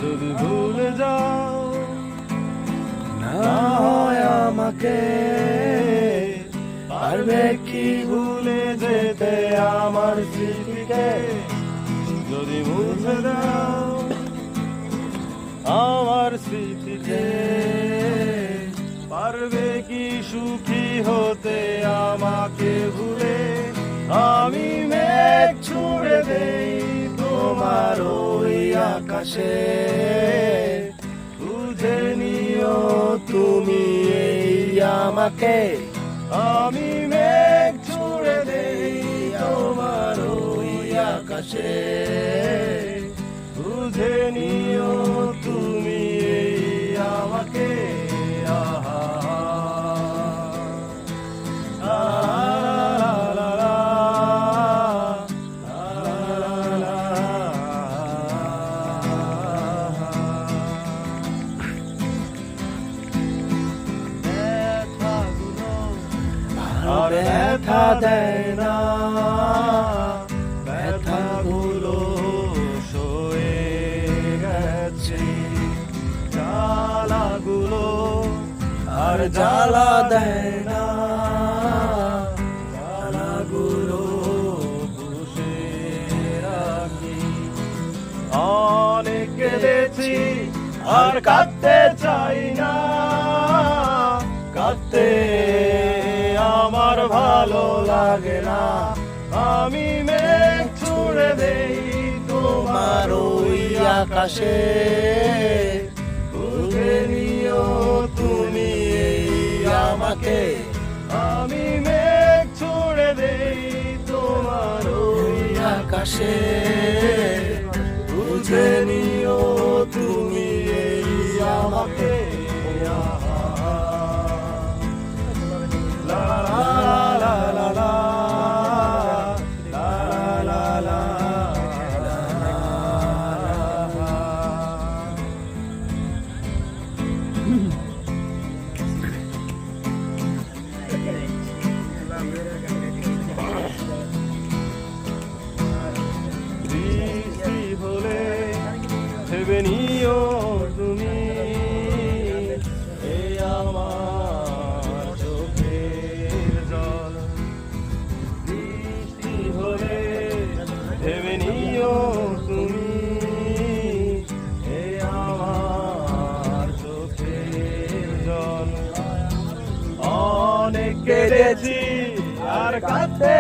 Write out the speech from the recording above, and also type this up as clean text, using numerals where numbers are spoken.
যদি ভুলে যাও না হয় আমাকে, পারবে কি ভুলে যেতে আমার স্মৃতিকে? যদি মুছে দাও আমার স্মৃতিকে, পারবে কি সুখী হতে আমাকে ভুলে? আমি মেঘ ছুড়ে দেই তোমার ওই আকাশে, বুঝে নিও তুমি এই আমাকে। আমি মেঘ ছুড়ে দেই তোমার ওই আকাশে, বুঝে নিও তুমি এই আমাকে। আহা আর ব্যথা দেয় না, ব্যথাগুলো সয়ে গেছে, জ্বালাগুলো আর জ্বালা দেয় না, জ্বালাগুলো বসে রাখি। অনেক কেঁদেছি আর কাঁদতে চাই না, কাঁদতে আমার ভালো লাগে না। আমি মেঘ ছুড়ে দেই তোমার ওই আকাশে, বুঝে নিও তুমি এই আমাকে। আমি মেঘ ছুড়ে দেই তোমার ওই আকাশে, বুঝে নিও তুমি এই আমাকে। বৃষ্টি হলে ভেবে নিও তুমি এই আমার চোখের জল। বৃষ্টি হলে ভেবে নিও তুমি এই আমার চোখের জল। অনেক কেঁদেছি আর কাঁদতে